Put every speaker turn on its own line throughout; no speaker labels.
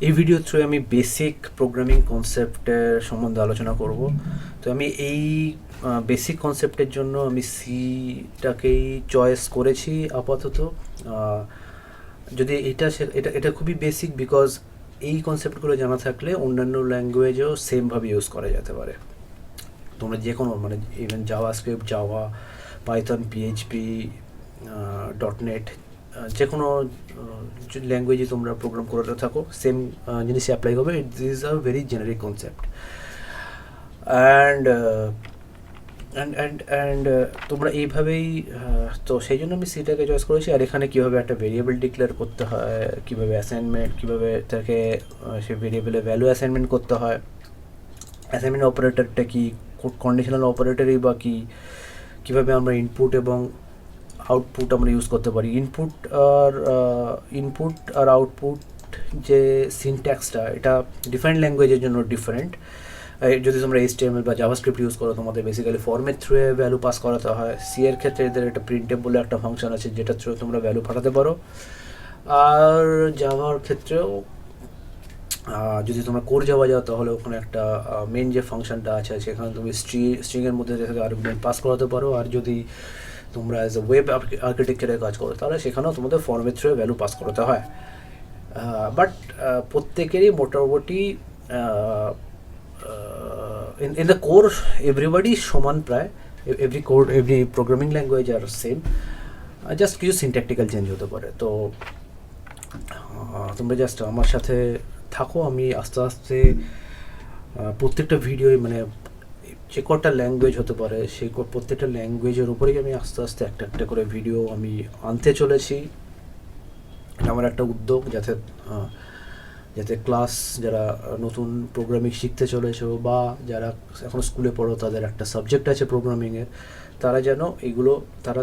এই video through আমি basic programming কনসেপ্টের সম্বন্ধে আলোচনা করব। তো আমি এই বেসিক কনসেপ্টের জন্য আমি সিটাকেই চয়েস করেছি আপাতত। যদি এটা এটা এটা খুবই বেসিক, বিকজ এই কনসেপ্টগুলো জানা থাকলে অন্যান্য ল্যাঙ্গুয়েজও সেমভাবে ইউজ করা যেতে পারে। তোমরা যে কোনো মানে even JavaScript, Java, Python, PHP, ডটনেট, যে কোনো ল্যাঙ্গুয়েজে তোমরা প্রোগ্রাম করতে থাকো, সেম জিনিস অ্যাপ্লাই হবে। This are very generic concept. And and তোমরা এইভাবেই, তো সেই জন্য আমি সিটাকে চয়েস করেছি। আর এখানে কীভাবে একটা ভেরিয়েবল ডিক্লেয়ার করতে হয়, কীভাবে অ্যাসাইনমেন্ট, কীভাবে তাকে সে ভেরিয়েবলের ভ্যালু অ্যাসাইনমেন্ট করতে হয়, অ্যাসাইনমেন্ট অপারেটরটা কি, কন্ডিশনাল অপারেটরই বা কী, কীভাবে আমরা ইনপুট এবং আউটপুট আমরা ইউজ করতে পারি। ইনপুট আর আউটপুট যে সিনট্যাক্সটা, এটা ডিফারেন্ট ল্যাঙ্গুয়েজের জন্য ডিফারেন্ট। যদি তোমরা HTML বা জাভাস্ক্রিপ্ট ইউজ করো, তোমাদের বেসিক্যালি ফর্মের থ্রুয়ে ভ্যালু পাস করাতে হয়। সি এর ক্ষেত্রে এদের একটা প্রিন্টেব বলে একটা ফাংশন আছে, যেটা থ্রু তোমরা ভ্যালু পাঠাতে পারো। আর জাভার ক্ষেত্রেও যদি তোমরা কোর যাওয়া যাও, তাহলে ওখানে একটা মেন যে ফাংশনটা আছে, সেখানে তুমি স্ট্রিংয়ের মধ্যে থেকে আর্গুমেন্ট পাস করাতে পারো। আর যদি তোমরা অ্যাজ এ ওয়েব আর্কিটেকচারে কাজ করো, তাহলে সেখানেও তোমাদের ফর্মের থ্রুয়ে ভ্যালু পাস করাতে হয়। বাট প্রত্যেকেরই মোটামুটি in the core everybody সমান প্রায়। every programming language are same, just কিছু সিনট্যাকটিক্যাল চেঞ্জ হতে পারে। তো তোমরা জাস্ট আমার সাথে থাকো। আমি আস্তে আস্তে প্রত্যেকটা ভিডিও, মানে যে কটা ল্যাঙ্গুয়েজ হতে পারে, সেই প্রত্যেকটা ল্যাঙ্গুয়েজের উপরেই আমি আস্তে আস্তে একটা একটা করে ভিডিও আমি আনতে চলেছি। এটা আমার একটা উদ্যোগ, যাতে ক্লাস যারা নতুন প্রোগ্রামিং শিখতে চলেছো, বা যারা এখন স্কুলে পড়ো, তাদের একটা সাবজেক্ট আছে প্রোগ্রামিংয়ের, তারা যেন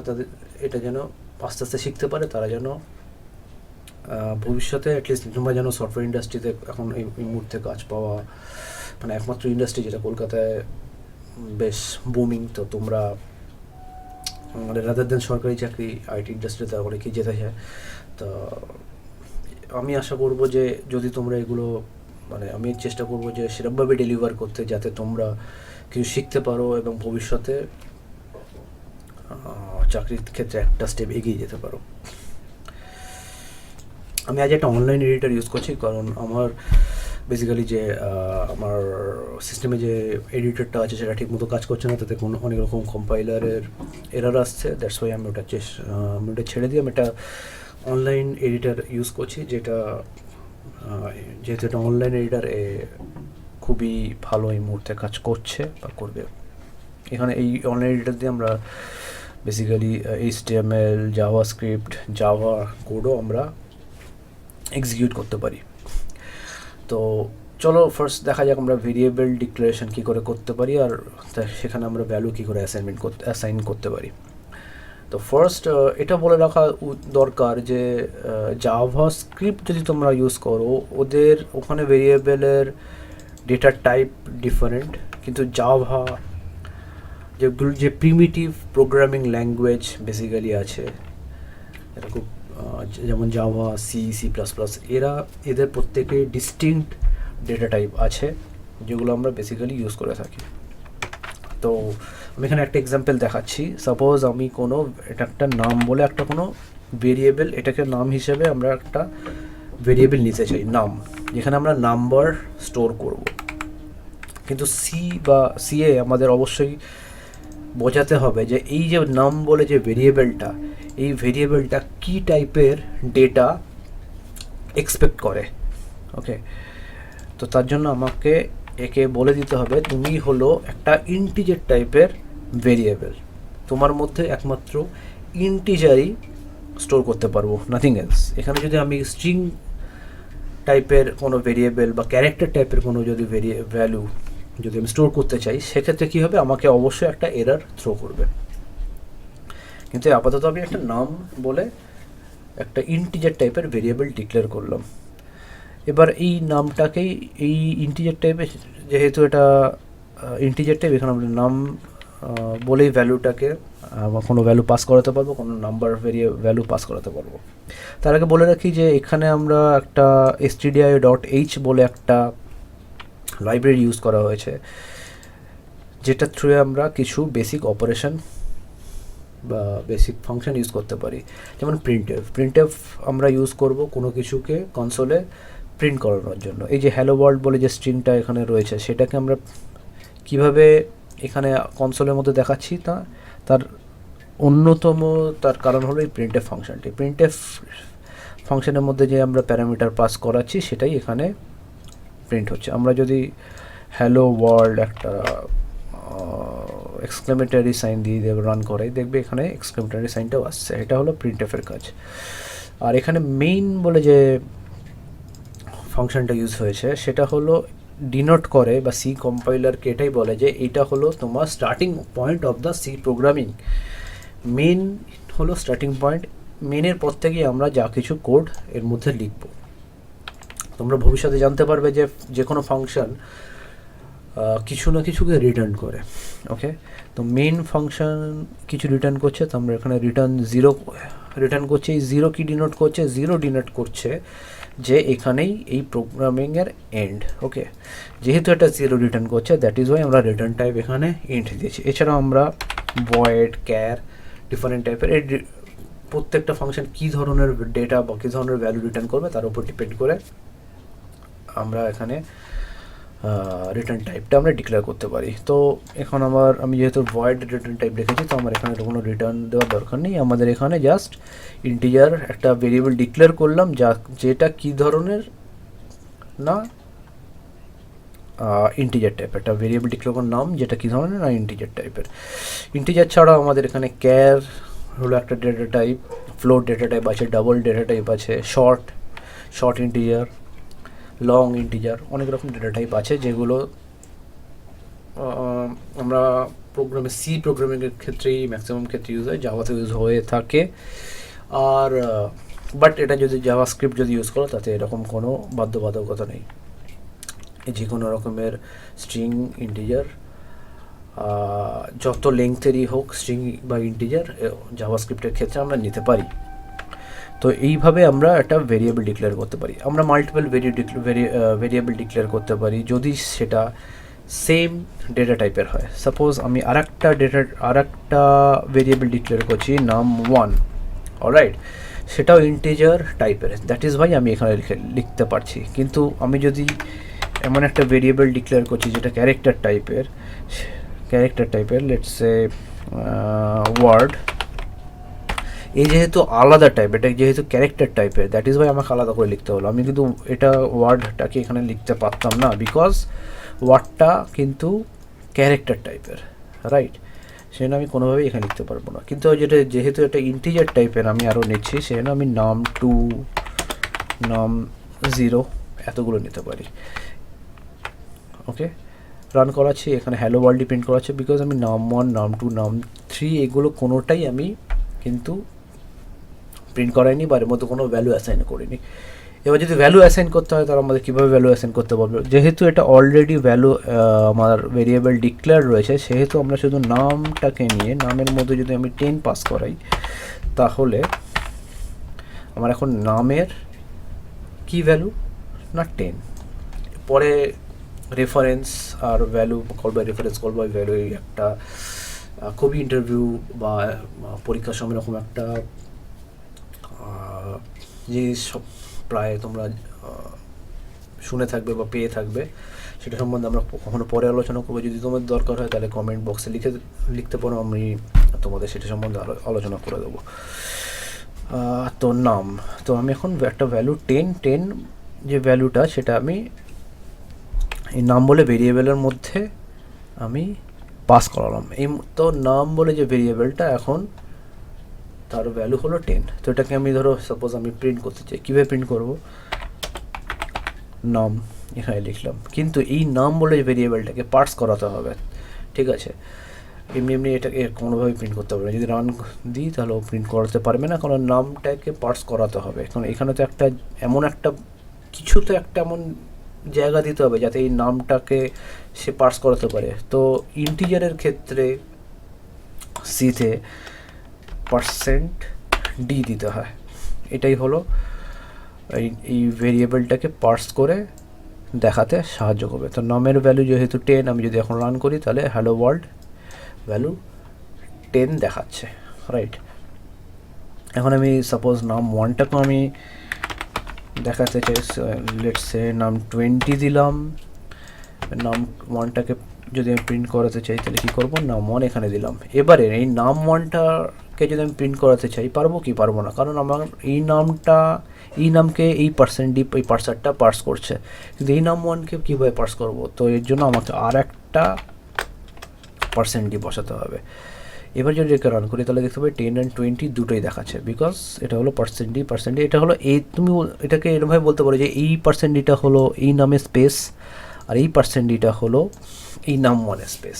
তাদের এটা যেন আস্তে আস্তে শিখতে পারে। তারা যেন ভবিষ্যতে অ্যাটলিস্ট তোমরা যেন সফটওয়্যার ইন্ডাস্ট্রিতে এখন এই মুহূর্তে কাজ পাওয়া, মানে একমাত্র ইন্ডাস্ট্রি যেটা কলকাতায় বেশ বুমিং। তো তোমরা মানে রাদার দেন সরকারি চাকরি, আইটি ইন্ডাস্ট্রিতে অনেকেই যেতে চায়। তো আমি আশা করব যে যদি তোমরা এগুলো, মানে আমি চেষ্টা করব যে সেরকমভাবে ডেলিভার করতে, যাতে তোমরা কিছু শিখতে পারো এবং ভবিষ্যতে চাকরির ক্ষেত্রে একটা স্টেপ এগিয়ে যেতে পারো। আমি আজ একটা অনলাইন এডিটর ইউজ করছি, কারণ আমার বেসিক্যালি যে আমার সিস্টেমে যে এডিটরটা আছে, সেটা ঠিকমতো কাজ করছে না। তাতে অনেক রকম কম্পাইলারের এরার আসছে। দ্যাটস ওয়াই আমি ওটা ছেড়ে দিয়ে আমি একটা অনলাইন এডিটর ইউজ করছি, যেহেতু এটা অনলাইন এডিটর খুবই ভালো এই মুহূর্তে কাজ করছে বা করবে। এখানে এই অনলাইন এডিটর দিয়ে আমরা বেসিক্যালি HTML, জাভাস্ক্রিপ্ট, জাভা কোডও আমরা এক্সিকিউট করতে পারি। তো চলো ফার্স্ট দেখা যাক আমরা ভেরিয়েবল ডিক্লারেশন কী করে করতে পারি, আর সেখানে আমরা ভ্যালু কী করে অ্যাসাইন করতে পারি। তো ফার্স্ট এটা বলে রাখা দরকার যে জাভাস্ক্রিপ্ট যদি তোমরা ইউজ করো, ওদের ওখানে ভেরিয়েবলের ডেটা টাইপ ডিফারেন্ট। কিন্তু জাভা যেগুলো যে প্রিমিটিভ প্রোগ্রামিং ল্যাঙ্গুয়েজ বেসিক্যালি আছে, এটা খুব যেমন জাভা, C++, এদের প্রত্যেকে ডিস্টিংক্ট ডেটা টাইপ আছে, যেগুলো আমরা বেসিক্যালি ইউজ করে থাকি। তো আমি এখানে একটা এক্সাম্পল দেখাচ্ছি। সাপোজ আমি এটা একটা নাম বলে একটা কোনো ভেরিয়েবল, এটাকে নাম হিসেবে আমরা একটা ভেরিয়েবল নিতে চাই, নাম, যেখানে আমরা নাম্বার স্টোর করব। কিন্তু সিএ আমাদের অবশ্যই বোঝাতে হবে যে এই যে নাম বলে যে ভেরিয়েবলটা, এই ভেরিয়েবলটা কী টাইপের ডেটা এক্সপেক্ট করে। ওকে, তো তার জন্য আমাকে একে বলে দিতে হবে তুমি হলো একটা ইন্টিজার টাইপের ভেরিয়েবল, তোমার মধ্যে একমাত্র ইন্টিজারই স্টোর করতে পারবো, নাথিং এলস। এখানে যদি আমি স্ট্রিং টাইপের কোনো ভেরিয়েবল বা ক্যারেক্টার টাইপের কোনো যদি ভ্যালু যদি আমি স্টোর করতে চাই, সেক্ষেত্রে কী হবে, আমাকে অবশ্যই একটা এরর থ্রো করবে। কিন্তু আপাতত আমি একটা নাম বলে একটা ইন্টিজার টাইপের ভেরিয়েবল ডিক্লেয়ার করলাম। এবার এই নামটাকেই, এই ইন্টিজার টাইপের, যেহেতু এটা ইন্টিজার টাইপ, এখানে আমরা নাম বলেই ভ্যালুটাকে কোনো ভ্যালু পাস করাতে পারবো, কোনো নাম্বার ভ্যালু পাস করাতে পারবো। তার আগে বলে রাখি যে এখানে আমরা একটা stdio.h বলে একটা লাইব্রেরি ইউজ করা হয়েছে, যেটা থ্রুয়ে আমরা কিছু বেসিক অপারেশন বা বেসিক ফাংশন ইউজ করতে পারি। যেমন প্রিন্টএফ আমরা ইউজ করব কোনো কিছুকে কনসোলে প্রিন্ট করানোর জন্য। এই যে হ্যালো ওয়ার্ল্ড বলে যে স্ট্রিংটা এখানে রয়েছে, সেটাকে আমরা কিভাবে এখানে কনসোলের মধ্যে দেখাচ্ছি, তার অন্যতম তার কারণ হলো এই প্রিন্টএফ ফাংশনটি। প্রিন্টএফ ফাংশনের মধ্যে যে আমরা প্যারামিটার পাস করাচ্ছি সেটাই এখানে প্রিন্ট হচ্ছে। আমরা যদি হ্যালো ওয়ার্ল্ড একটা এক্সক্লেমেটরি সাইন দিয়ে রান করে, দেখবে এখানে এক্সক্লেমেটরি সাইনটাও আসছে। এটা হলো প্রিন্টএফের কাজ। আর এখানে মেইন বলে যে ফাংশনটা ইউজ হয়েছে সেটা হলো ডিনোট করে বা সি কম্পাইলারকে এটাই বলে যে এটা হলো তোমার starting point of the C programming. Main হলো স্টার্টিং পয়েন্ট, মেনের পর থেকেই আমরা যা কিছু কোড এর মধ্যে লিখব। তোমরা ভবিষ্যতে জানতে পারবে যে যে কোনো ফাংশন কিছু না কিছুকে রিটার্ন করে। ওকে, তো মেন ফাংশন কিছু রিটার্ন করছে, তো আমরা এখানে রিটার্ন 0 রিটার্ন করছে। এই 0 কি ডিনোট করছে? 0 ডিনোট করছে যে এখানেই এই প্রোগ্রামিংয়ের এন্ড। ওকে, যেহেতু এটা 0 রিটার্ন করছে, দ্যাট ইজ ওয়াই আমরা রিটার্ন টাইপ এখানে ইন্ট দিয়েছি। এছাড়াও আমরা ভয়েড, ক্যার, ডিফারেন্ট টাইপের এই প্রত্যেকটা ফাংশন কী ধরনের ডেটা বা কী ধরনের ভ্যালু রিটার্ন করবে তার উপর ডিপেন্ড করে আমরা এখানে রিটার্ন টাইপটা আমরা ডিক্লেয়ার করতে পারি। তো এখন আমি যেহেতু ভয়েড রিটার্ন টাইপ রেখেছি, তো আমার এখানে কোনো রিটার্ন দেওয়ার দরকার নেই। আমাদের এখানে জাস্ট ইন্টিজার একটা ভেরিয়েবল ডিক্লেয়ার করলাম যেটা কী ধরনের না ইন্টিজার টাইপ, একটা ভেরিয়েবল ডিক্লেয়ার করার নাম যেটা কী ধরনের না ইন্টিজার টাইপের। ইন্টিজার ছাড়াও আমাদের এখানে ক্যার হলো একটা data type, float data type আছে, ডাবল ডেটা টাইপ আছে, শর্ট ইন্টিজার, লং ইন্টিজার, অনেক রকম ডেটা টাইপ আছে যেগুলো আমরা সি প্রোগ্রামিংয়ের ক্ষেত্রেই ম্যাক্সিমাম ক্ষেত্রে ইউজ হয়, জাভাতে ইউজ হয়ে থাকে। আর বাট এটা যদি জাভাস্ক্রিপ্ট যদি ইউজ করো তাতে এরকম কোনো বাধ্যবাধকতা নেই। যে কোনো রকমের স্ট্রিং, ইন্টিজার, যত লেংথেরই হোক স্ট্রিং বা ইন্টিজার জাভাস্ক্রিপ্টের ক্ষেত্রে আমরা নিতে পারি। তো এইভাবে আমরা একটা ভেরিয়েবল ডিক্লেয়ার করতে পারি। আমরা মাল্টিপল ভেরিয়েবল ডিক্লেয়ার করতে পারি যদি সেটা সেম ডেটা টাইপের হয়। সাপোজ আমি আরেকটা ভেরিয়েবল ডিক্লেয়ার করছি নাম 1, অলরাইট, সেটাও ইন্টিজার টাইপের, দ্যাট ইজ ভাই আমি এখানে লিখতে পারছি। কিন্তু আমি যদি এমন একটা ভেরিয়েবল ডিক্লেয়ার করছি যেটা ক্যারেক্টার টাইপের, লেটস সে ওয়ার্ড, এই যেহেতু আলাদা টাইপ, এটা যেহেতু ক্যারেক্টার টাইপের, দ্যাট ইজ ভাই আমাকে আলাদা করে লিখতে হলো। আমি কিন্তু এটা ওয়ার্ডটাকে এখানে লিখতে পারতাম না, বিকজ ওয়ার্ডটা কিন্তু ক্যারেক্টার টাইপের, রাইট? সেজন্য আমি কোনোভাবেই এখানে লিখতে পারবো না। কিন্তু যেহেতু এটা ইন্টিজার টাইপের আমি আরও নিচ্ছি, সেজন্য আমি নাম 2, নাম 0 এতগুলো নিতে পারি। ওকে, রান করাচ্ছি, এখানে হ্যালো ওয়ার্ল্ড প্রিন্ট করাচ্ছে, বিকজ আমি নাম 1, নাম 2, নাম 3 এগুলো কোনোটাই আমি কিন্তু প্রিন্ট করাইনি বা এর মধ্যে কোনো ভ্যালু অ্যাসাইন করিনি। এবার যদি ভ্যালু অ্যাসাইন করতে হয় তাহলে আমাদের কীভাবে ভ্যালু অ্যাসাইন করতে পারবো? যেহেতু এটা অলরেডি ভ্যালু আমার ভেরিয়েবল ডিক্লেয়ার রয়েছে, সেহেতু আমরা শুধু নামটাকে নিয়ে নামের মধ্যে যদি আমি 10 পাস করাই, তাহলে আমার এখন নামের কি ভ্যালু না 10। পরে রেফারেন্স আর value call by reference, call by value, এই একটা খুবই ইন্টারভিউ বা পরীক্ষার সময় এরকম একটা জিনিস প্রায় তোমরা শুনে থাকবে বা পেয়ে থাকবে, সেটা সম্বন্ধে আমরা কখনো পরে আলোচনা করবো। যদি তোমাদের দরকার হয় তাহলে কমেন্ট বক্সে লিখতে পারো, আমি তোমাদের সেটা সম্বন্ধে আলোচনা করে দেবো। তো নাম, তো আমি এখন একটা ভ্যালু 10 যে ভ্যালুটা, সেটা আমি এই নাম বলে ভেরিয়েবলের মধ্যে আমি পাস করালাম। এই তো নাম বলে যে ভেরিয়েবলটা, এখন তার ভ্যালু হলো 10। তো এটাকে আমি ধরো সাপোজ আমি প্রিন্ট করতে চাই, কীভাবে প্রিন্ট করব? নাম এখানে লিখলাম, কিন্তু এই নাম বলে যে ভেরিয়েবলটাকে পার্স করাতে হবে, ঠিক আছে? এমনি এটাকে কোনোভাবেই প্রিন্ট করতে পারবে না। যদি রান দিই তাহলেও প্রিন্ট করাতে পারবে না, কারণ নামটাকে পার্স করাতে হবে। কারণ এখানে তো এমন জায়গা দিতে হবে যাতে এই নামটাকে সে পার্স করাতে পারে। তো ইন্টিজারের ক্ষেত্রে সিতে %d দিতে হয়। এটাই হলো এই ভেরিয়েবলটাকে পার্স করে দেখাতে সাহায্য করবে। তো নামের ভ্যালু যেহেতু 10, আমি যদি এখন রান করি তাহলে হ্যালো ওয়ার্ল্ড ভ্যালু 10 দেখাচ্ছে, রাইট। এখন আমি সাপোজ নাম 1টাকে আমি দেখাতে চাই, লেটস সে নাম 20 দিলাম। নাম 1টাকে যদি আমি প্রিন্ট করাতে চাই তাহলে কী করবো, নাম 1 এখানে দিলাম। এবারে এই নাম 1টাকে যদি আমি প্রিন্ট করাতে চাই, পারবো কি পারবো না, কারণ আমার এই নামকে এই %d এই পার্সারটা পার্স করছে, কিন্তু এই নাম 1কে কীভাবে পার্স করবো, তো এর জন্য আমাকে আর একটা %d বসাতে হবে। এবার যদি এটাকে রান করি তাহলে দেখতে পাই 10 and 20 দুটোই দেখাচ্ছে, বিকজ এটা হলো %d, এটা হলো এই, তুমি এটাকে এরকমভাবে বলতে পারো যে এই %dটা হলো এই নামের স্পেস, আর এই %dটা হলো এই নাম 1-এর স্পেস।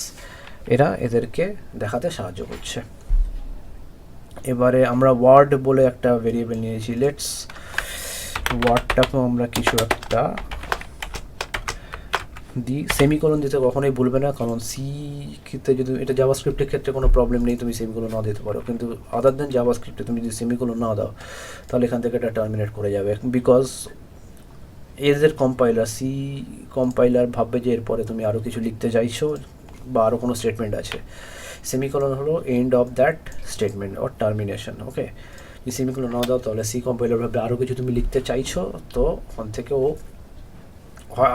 এরা এদেরকে দেখাতে সাহায্য করছে। এবারে আমরা ওয়ার্ড বলে একটা ভেরিয়েবল নিয়েছি, লেটস ওয়ার্ডটাকেও আমরা কিছু একটা দিই। সেমিকোলন দিতে কখনোই ভুলবে না, কারণ সি ক্ষেত্রে যদি, এটা জাভাস্ক্রিপ্টের ক্ষেত্রে কোনো প্রবলেম নেই, তুমি সেমিকোলন না দিতে পারো, কিন্তু আদার দেন জাভাস্ক্রিপ্টে তুমি যদি সেমিকোলন না দাও তাহলে এখান থেকে এটা টার্মিনেট করে যাবে, বিকজ এদের কম্পাইলার, সি কম্পাইলার ভাববে যে এরপরে তুমি আরও কিছু লিখতে চাইছো বা আরও কোনো স্টেটমেন্ট আছে। সেমিকোলন হলো end of that statement or termination, okay. যদি সেমিকোলন না দাও তাহলে সি কম্পাইলার ভাববে আরও কিছু তুমি লিখতে চাইছো, তো ওখান থেকে ও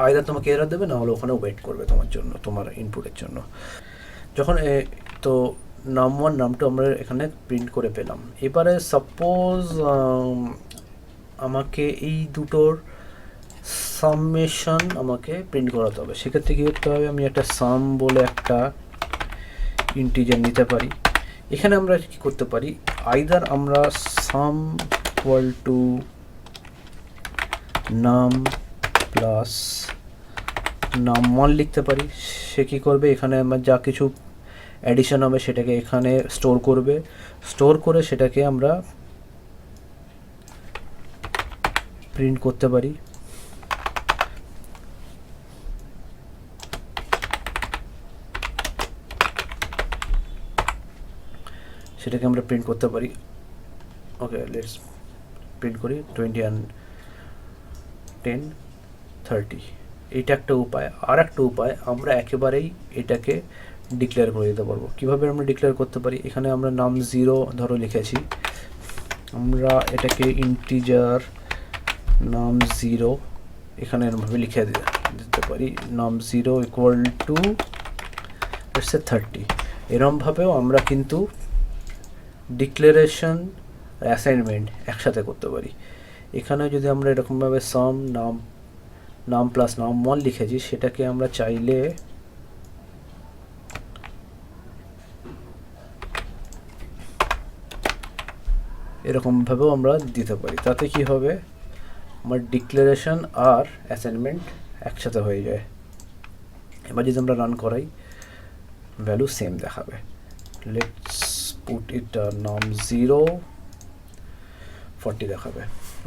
আইদার তোমাকে এরর দেবে, না হলে ওখানে ওয়েট করবে তোমার জন্য, তোমার ইনপুটের জন্য। যখন তো নাম 1 নাম 2 আমরা এখানে প্রিন্ট করে পেলাম। এবারে সাপোজ আমাকে এই দুটোর সামেশন আমাকে প্রিন্ট করাতে হবে, সেক্ষেত্রে কী করতে হবে, আমি একটা সাম বলে একটা ইন্টিজার নিতে পারি। এখানে আমরা কি করতে পারি, আইদার আমরা সাম ইকুয়াল টু নাম প্লাস নাম 1 লিখতে পারি। সে কী করবে, এখানে আমার যা কিছু অ্যাডিশন হবে সেটাকে এখানে স্টোর করবে, স্টোর করে সেটাকে আমরা প্রিন্ট করতে পারি। সেটাকে আমরা প্রিন্ট করতে পারি, ওকে। লেটস প্রিন্ট করি 20 and 10 30। এইটা একটা উপায়। আর একটা উপায়, আমরা একেবারেই এটাকে ডিক্লেয়ার করে দিতে পারবো। কীভাবে আমরা ডিক্লেয়ার করতে পারি, এখানে আমরা নাম 0 ধরো লিখেছি, আমরা এটাকে ইন্টিজার নাম 0 এখানে এরমভাবে লিখে দিতে পারি, নাম 0 ইকুয়াল টু লেটস সে 30। এরমভাবেও আমরা কিন্তু ডিক্লারেশন অ্যাসাইনমেন্ট একসাথে করতে পারি। এখানে যদি আমরা এরকমভাবে সাম নাম প্লাস নাম 1 লিখেছি, সেটাকে আমরা চাইলে এরকমভাবেও আমরা দিতে পারি। তাতে কি হবে, আমার ডিক্লারেশন আর অ্যাসাইনমেন্ট একসাথে হয়ে যায়। এবার যদি আমরা রান করাই, ভ্যালু সেম দেখাবে। লেটস পুট ইট নাম 0 40 দেখাবে,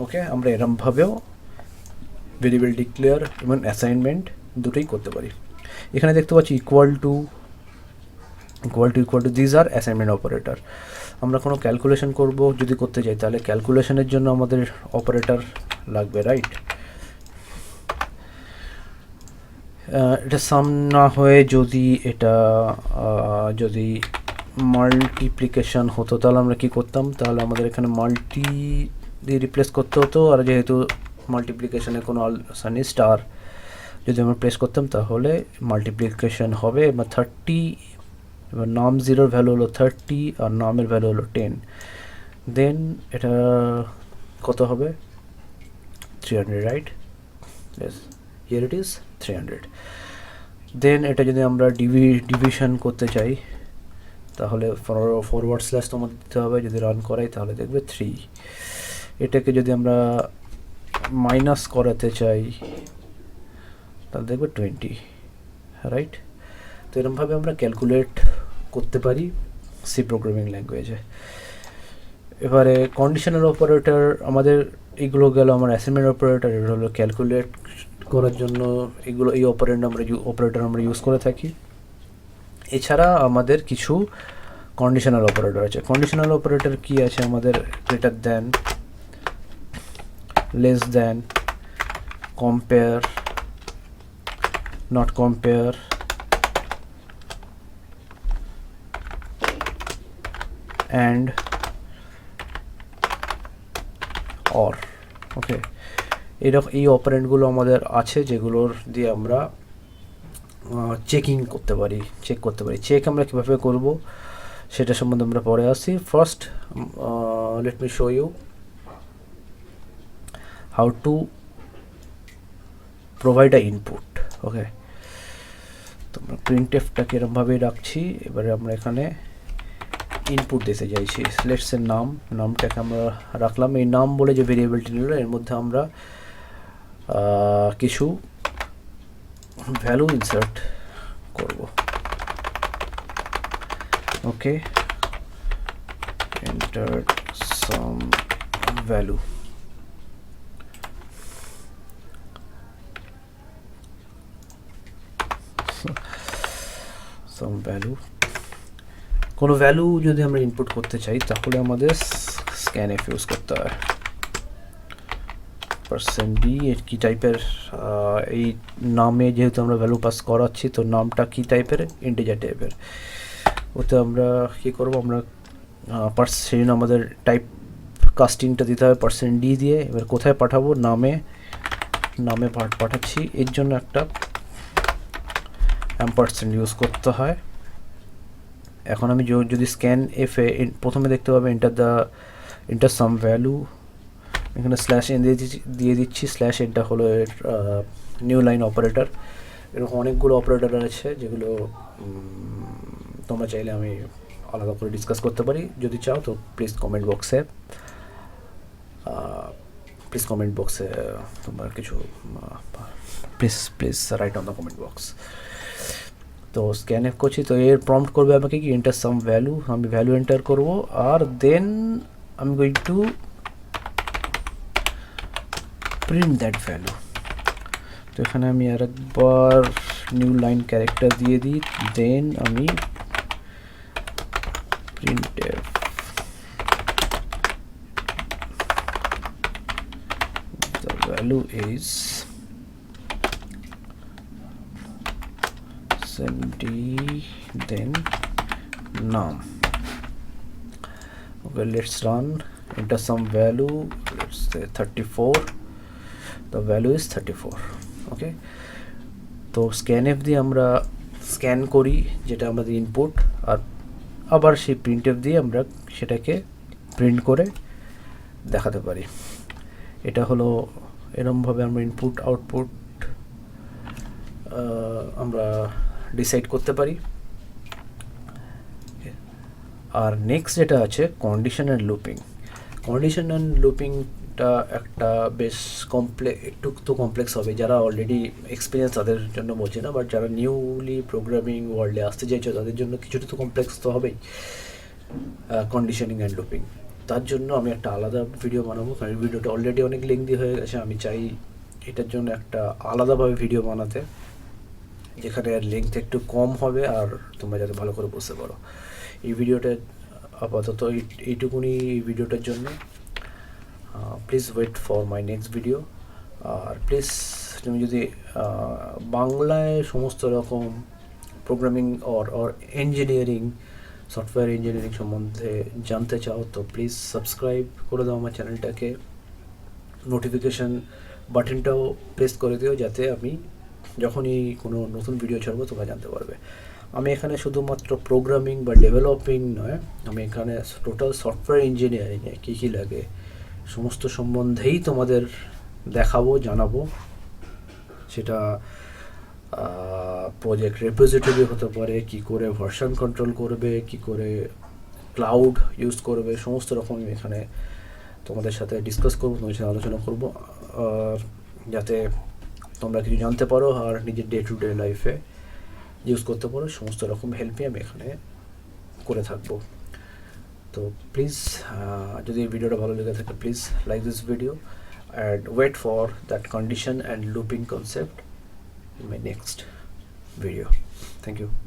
ওকে। আমরা এরমভাবেও ভেরিয়েবল ডিক্লেয়ার এবং অ্যাসাইনমেন্ট দুটোই করতে পারি। এখানে দেখতে পাচ্ছি ইকুয়াল টু দিস আর অ্যাসাইনমেন্ট অপারেটর। আমরা কোনো ক্যালকুলেশন করব যদি করতে চাই, তাহলে ক্যালকুলেশনের জন্য আমাদের অপারেটর লাগবে, রাইট। এটা সাম না হয়ে যদি মাল্টিপ্লিকেশন হতো তাহলে আমরা কি করতাম, তাহলে আমাদের এখানে মাল্টি দিয়ে রিপ্লেস করতে হতো, আর যেহেতু মাল্টিপ্লিকেশনে কোনো অপশন নেই, স্টার যদি আমরা প্রেস করতাম তাহলে মাল্টিপ্লিকেশন হবে। এবার 30, এবার নাম 0-র ভ্যালু হলো 30 আর নামের ভ্যালু হলো 10, দেন এটা কত হবে, 300, right. Yes, here it is 300। দেন এটা যদি আমরা ডিভিশন করতে চাই তাহলে ফরওয়ার্ড স্ল্যাশ তোমার দিতে হবে, যদি রান করাই তাহলে দেখবে 3। এটাকে যদি আমরা মাইনাস করাতে চাই তাহলে দেখবে 20, রাইট। তো এরকমভাবে আমরা ক্যালকুলেট করতে পারি সি প্রোগ্রামিং ল্যাঙ্গুয়েজে। এবারে কন্ডিশনাল অপারেটর, আমাদের এইগুলো গেল আমার অ্যাসাইনমেন্ট অপারেটর। এটা হলো ক্যালকুলেট করার জন্য এই অপারেটর আমরা ইউজ করে থাকি। এছাড়া আমাদের কিছু কন্ডিশনাল অপারেটর আছে। কন্ডিশনাল অপারেটর কি আছে আমাদের? Greater than, less than, compare, not compare, and, or. Okay, এরকম এই অপারেন্টগুলো আমাদের আছে যেগুলোর দিয়ে আমরা চেকিং করতে পারি, চেক করতে পারি। চেক আমরা কীভাবে করব সেটা সম্বন্ধে আমরা পরে আসি। First let me show you how to provide a input. Okay, তো আমরা প্রিন্টএফটাকে এরমভাবেই রাখছি। এবারে আমরা এখানে ইনপুট দিতে চাইছি। লেটস এর নামটাকে আমরা রাখলাম। এই নাম বলে যে ভেরিয়েবলটি নিল, এর মধ্যে আমরা কিছু ভ্যালু ইনসার্ট করব। ওকে, এন্টার সাম ভ্যালু। সাম ভ্যালু, কোনো ভ্যালু যদি আমরা ইনপুট করতে চাই তাহলে আমাদের স্ক্যানএফ ইউজ করতে হয়। %b এর কী টাইপের, এই নামে যেহেতু আমরা ভ্যালু পাস করাচ্ছি তো নামটা কী টাইপের? ইন্টিজার টাইপের। ওতে আমরা কী করব, আমরা সেই জন্য আমাদের টাইপ কাস্টিংটা দিতে হবে %d দিয়ে। এবার কোথায় পাঠাবো? নামে পাঠাচ্ছি, এর জন্য একটা অ্যাম্পারস্যান্ড ইউজ করতে হয়। এখন আমি যদি স্ক্যান এফে প্রথমে দেখতে পাবে এন্টার সাম ভ্যালু, এখানে স্ল্যাশ এন দিয়ে দিচ্ছি। স্ল্যাশ এনটা হলো এর নিউ লাইন অপারেটর। এরকম অনেকগুলো অপারেটর আছে যেগুলো তোমরা চাইলে আমি আলাদা করে ডিসকাস করতে পারি। যদি চাও তো প্লিজ কমেন্ট বক্সে তোমার কিছু please write on the comment box. তো স্ক্যানএফ করছি, তো এর প্রম্পট করবে আমাকে কি? এন্টার সাম ভ্যালু। আমি ভ্যালু এন্টার করব, আর দেন আমি going to print that value. তো এখানে আমি আরেকবার নিউ লাইন ক্যারেক্টার দিয়ে দিই, দেন আমি printf the value is 70, then num. Okay, let's run. Enter some value, let's say 34. The value is 34. Okay, তো স্ক্যানএফ দিয়ে আমরা স্ক্যান করি যেটা আমাদের ইনপুট, আর আবার সেই প্রিন্টএফ দিয়ে আমরা সেটাকে প্রিন্ট করে দেখাতে পারি। এটা হলো এরমভাবে আমরা ইনপুট আউটপুট আমরা ডিসাইড করতে পারি। আর নেক্সট যেটা আছে কন্ডিশন অ্যান্ড লুপিংটা একটা বেশ একটু তো কমপ্লেক্স হবে। যারা অলরেডি এক্সপিরিয়েন্স তাদের জন্য বলছি না, বাট যারা নিউলি প্রোগ্রামিং ওয়ার্ল্ডে আসতে চাইছে তাদের জন্য কিছুটা তো কমপ্লেক্স তো হবেই কন্ডিশনিং অ্যান্ড লুপিং। তার জন্য আমি একটা আলাদা ভিডিও বানাবো, কারণ ভিডিওটা অলরেডি অনেক লেন্থি হয়ে গেছে। আমি চাই এটার জন্য একটা আলাদাভাবে ভিডিও বানাতে, যেখানে লেন্থ একটু কম হবে আর তোমরা যাতে ভালো করে বুঝতে পারো। এই ভিডিওটা আপাতত এইটুকুনি এই ভিডিওটার জন্য। Please wait for my next video. আর প্লিজ তুমি যদি বাংলায় সমস্ত রকম programming or engineering, software engineering সম্বন্ধে জানতে চাও তো প্লিজ সাবস্ক্রাইব করে দাও আমার চ্যানেলটাকে। নোটিফিকেশান বাটনটাও প্রেস করে দিও যাতে আমি যখনই কোনো নতুন ভিডিও ছাড়বো তোমরা জানতে পারবে। আমি এখানে শুধুমাত্র প্রোগ্রামিং বা ডেভেলপিং নয়, আমি এখানে টোটাল সফটওয়্যার ইঞ্জিনিয়ারিংয়ে কী কী লাগে সমস্ত সম্বন্ধেই তোমাদের দেখাবো, জানাবো। সেটা প্রজেক্ট রেপোজিটরি হতে পারে, কি করে ভার্সন কন্ট্রোল করবে, কি করে ক্লাউড ইউজ করবে, সমস্ত রকম এখানে তোমাদের সাথে ডিসকাস করবো, তোমাদের সাথে আলোচনা করবো, আর যাতে তোমরা কিছু জানতে পারো আর নিজের ডে টু ডে লাইফে ইউজ করতে পারো। সমস্ত রকম হেল্পই আমি এখানে করে থাকবো। তো প্লিজ যদি এই ভিডিওটা ভালো লেগে থাকে please like this video and wait for that condition and looping concept in my next video. Thank you.